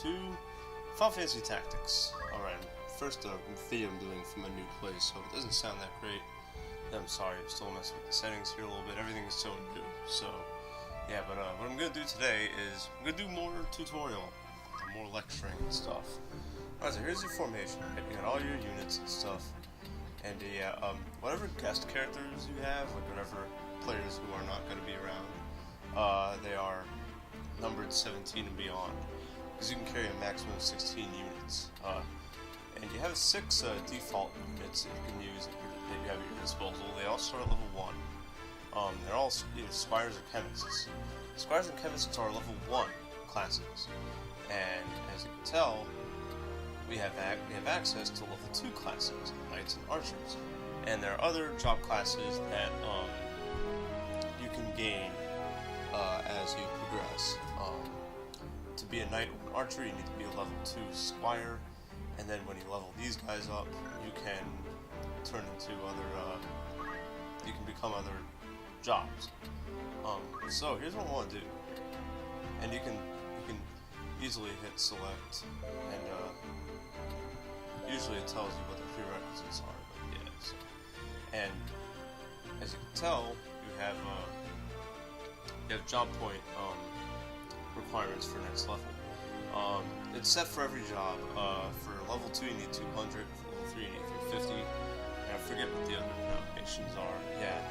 to Final Fantasy Tactics. Alright, first video I'm doing from a new place, so if it doesn't sound that great, then I'm sorry, I'm still messing with the settings here a little bit. Everything is still new, so yeah, but what I'm going to do today is I'm going to do more tutorial, more lecturing and stuff. Alright, so here's your formation, right? You got all your units and stuff, and yeah, whatever guest characters you have, like whatever players who are not going to be around, they are numbered 17 and beyond, because you can carry a maximum of 16 units. And you have 6 default units that you can use that you have at your disposal. They all start at level 1. They're all either Squires or Chemists. Squires and Chemists are level 1 classes, and as you can tell, we have access to level 2 classes, Knights and Archers. And there are other job classes that you can gain as you progress. To be a Knight or an Archer, you need to be a level 2 Squire, and then when you level these guys up, you can turn into other, you can become other jobs. So here's what I want to do, and you can easily hit select, and usually it tells you what the prerequisites are, but yeah. So, and as you can tell, you have job point requirements for next level. It's set for every job. For level 2 you need 200, for level 3 you need 350, and I forget what the other denominations are. Yeah,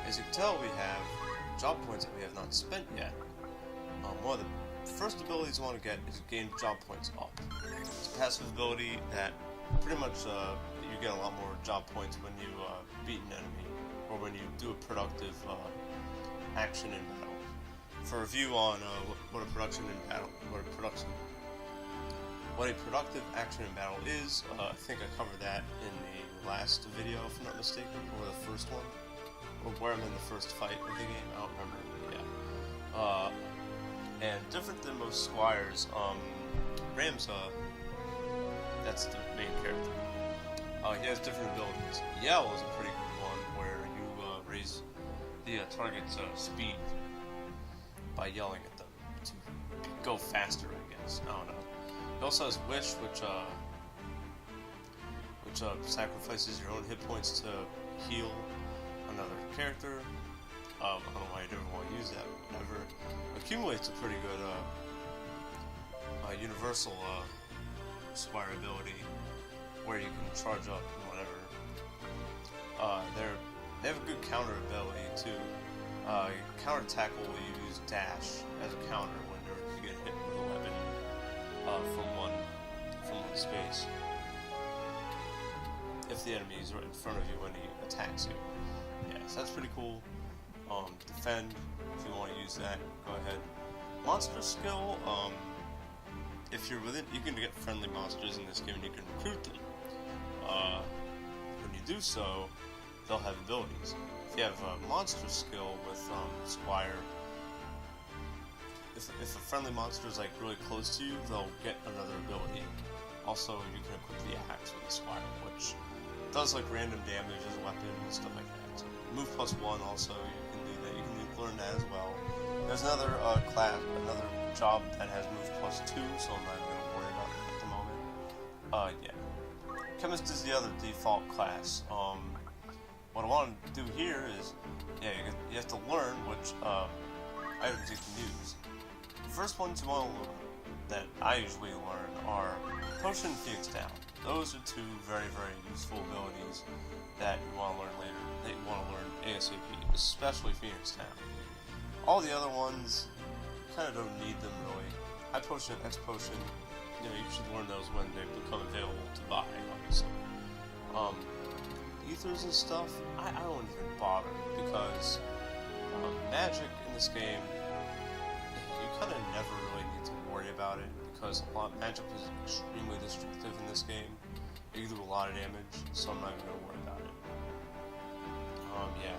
as you can tell, we have job points that we have not spent yet. One of the first abilities you want to get is gain job points up. It's a passive ability that pretty much you get a lot more job points when you beat an enemy, or when you do a productive action in battle. For a review on what a productive action in battle is, I think I covered that in the last video, if I'm not mistaken, or the first one, or where I'm in the first fight of the game. I don't remember. Yeah. And different than most Squires, Ram's that's the main character. He has different abilities. Yell is a pretty good one, where you raise the target's speed by yelling at them to go faster, I guess. I don't know. He also has Wish, which sacrifices your own hit points to heal another character. I don't know why you'd ever want to use that, but whatever. Accumulate's a pretty good universal Squire ability, where you can charge up and whatever. They have a good counter ability too. Counter attack will use dash as a counter whenever you get hit with a weapon from one space. If the enemy is right in front of you when he attacks you. Yeah, so that's pretty cool. Defend, if you want to use that, go ahead. Monster skill, if you're within, you can get friendly monsters in this game and you can recruit them. When you do so, they'll have abilities. If you have a monster skill with Squire, if a friendly monster is like really close to you, they'll get another ability. Also, you can equip the axe with the Squire, which does like random damage as a weapon and stuff like that. So, move +1 also, you can do that. You can learn that as well. There's another another job that has move +2, so I'm not going to worry about it at the moment. Yeah. Chemist is the other default class. What I want to do here is, yeah, you have to learn which items you can use. The first ones you want to learn, that I usually learn, are Potion and Phoenix Down. Those are two very, very useful abilities that you want to learn later, that you want to learn ASAP, especially Phoenix Down. All the other ones, you kind of don't need them really. High Potion and X Potion, you should learn those when they become available to buy, obviously. Ethers and stuff, I don't even bother, because magic in this game, you kind of never really need to worry about it, because magic is extremely destructive in this game. You do a lot of damage, so I'm not even going to worry about it. Yeah.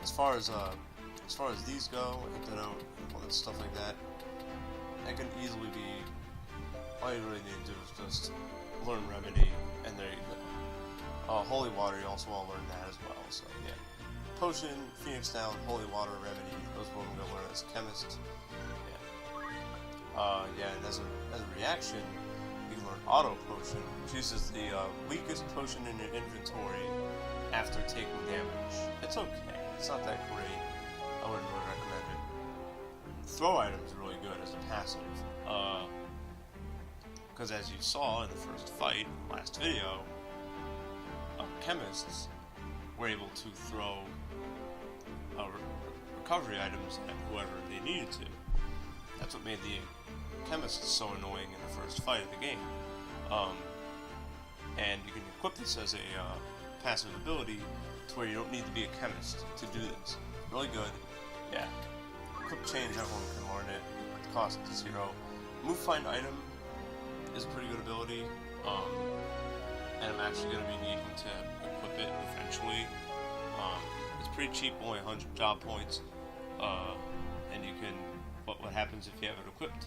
As far as these go, Antidote, and all that stuff like that, that can easily be, all you really need to do is just learn Remedy, and there you go. Holy Water, you also want to learn that as well, so yeah. Potion, Phoenix Down, Holy Water, Remedy, those are what I'm going to learn as Chemist. Yeah. Yeah, and as a reaction, you learn Auto Potion, which uses the weakest potion in your inventory after taking damage. It's okay. It's not that great. I wouldn't really recommend it. Throw item is really good as a passive. Because as you saw in the first fight, last video, chemists were able to throw recovery items at whoever they needed to. That's what made the chemists so annoying in the first fight of the game. And you can equip this as a passive ability to where you don't need to be a chemist to do this. Really good. Yeah. Quick change, everyone can learn it. The cost is 0. Move find item is a pretty good ability. And I'm actually going to be needing to equip it eventually. It's pretty cheap, only 100 job points. And you can, what happens if you have it equipped?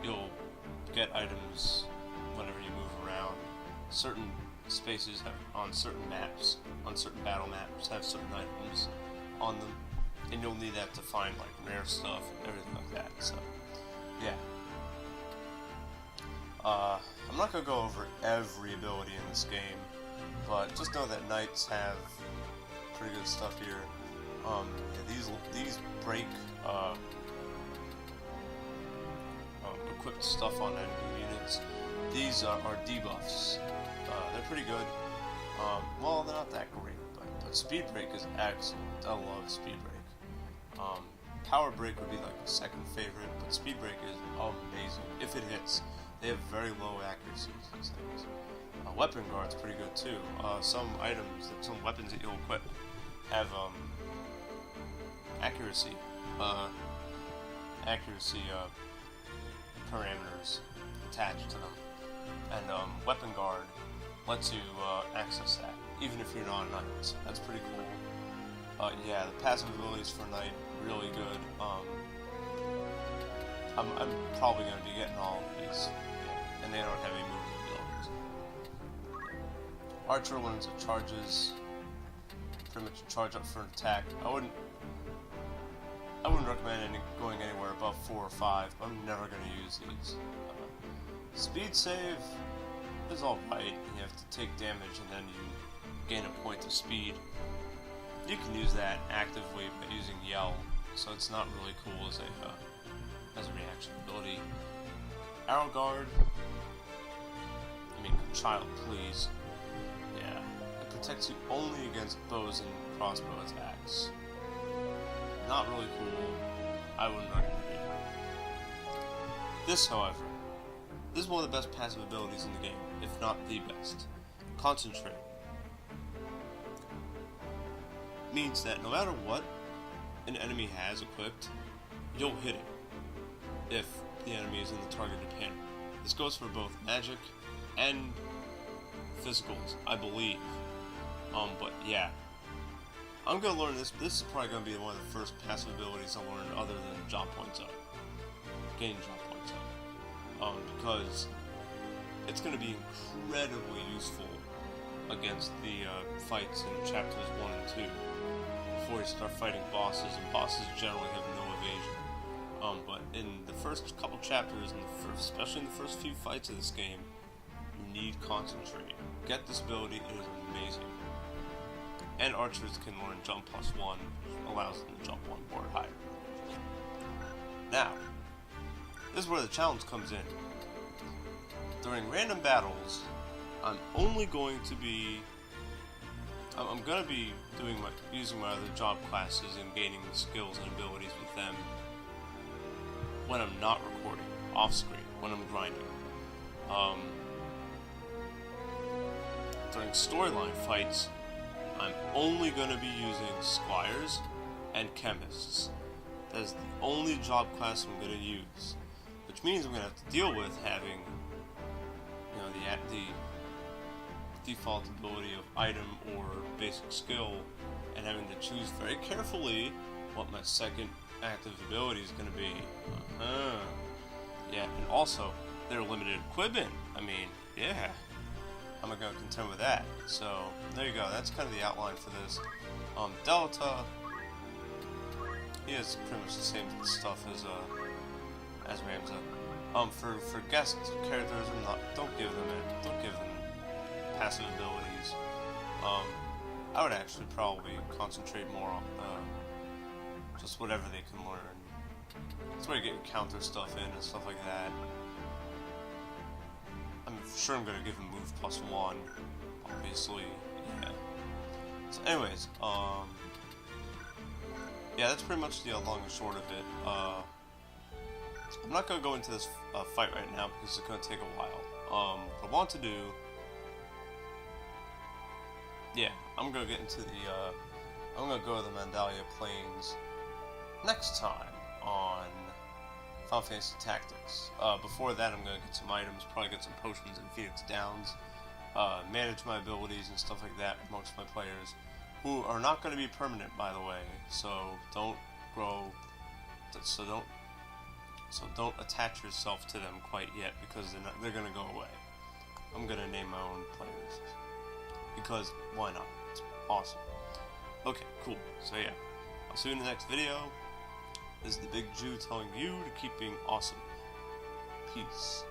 You'll get items whenever you move around. Certain spaces have, on certain maps, on certain battle maps, have certain items on them. And you'll need that to find like rare stuff and everything like that. So, yeah. I'm not going to go over every ability in this game, but just know that knights have pretty good stuff here. These break equipped stuff on enemy units. These are debuffs. They're pretty good. Well, they're not that great, but speed break is excellent. I love speed break. Power break would be like the second favorite, but speed break is amazing if it hits. They have very low accuracy, these things. Weapon guard's pretty good too. Some items, some weapons that you'll equip have accuracy parameters attached to them, and weapon guard lets you access that, even if you're not a knight. So that's pretty cool. Yeah, the passive abilities for knight really good. I'm probably going to be getting all of these. And they don't have any movement abilities. Archer learns it charges, pretty much charge up for an attack. I wouldn't recommend going anywhere above 4 or 5. I'm never going to use these. Speed save is alright. You have to take damage and then you gain a point of speed. You can use that actively by using Yell, so it's not really cool as a reaction ability. Arrow guard. I mean, child, please. Yeah. It protects you only against bows and crossbow attacks. Not really cool. I wouldn't recommend it. This, however, this is one of the best passive abilities in the game, if not the best. Concentrate. Means that no matter what an enemy has equipped, you'll hit it if the enemy is in the targeted panel. This goes for both magic and physicals, I believe. But yeah. I'm gonna learn this. This is probably gonna be one of the first passive abilities I learn other than job points up. Gain job points up. Because it's gonna be incredibly useful against the fights in chapters 1 and 2. Before you start fighting bosses, and bosses generally have no evasion. But in the first couple chapters, especially in the first few fights of this game, you need concentrate. Get this ability, it is amazing. And archers can learn jump +1, which allows them to jump 1 board higher. Now, this is where the challenge comes in. During random battles, I'm going to be using my other job classes and gaining skills and abilities with them when I'm not recording, off screen, when I'm grinding. During storyline fights, I'm only going to be using squires and chemists. That is the only job class I'm going to use, which means I'm going to have to deal with having, the default ability of item or basic skill, and having to choose very carefully what my second active ability is going to be. Yeah, and also, they're limited equipment. I mean, yeah. I'm going to contend with that. So, there you go. That's kind of the outline for this. Delta, he has pretty much the same stuff as Ramza. For guest characters, don't give them passive abilities. I would actually probably concentrate more on just whatever they can learn. That's where you get your counter stuff in and stuff like that. I'm sure I'm gonna give them move +1, obviously. Yeah. So, anyways, yeah, that's pretty much the long and short of it. I'm not gonna go into this fight right now because it's gonna take a while. What I want to do, yeah, I'm gonna get into the, I'm gonna go to the Mandalia Plains next time on Final Fantasy Tactics. Before that, I'm gonna get some items, probably get some potions and Phoenix Downs, manage my abilities and stuff like that amongst my players, who are not going to be permanent, by the way. So don't don't attach yourself to them quite yet, because they're going to go away. I'm going to name my own players because why not? It's awesome. Okay, cool. So yeah, I'll see you in the next video. This is the Big Jew telling you to keep being awesome. Peace.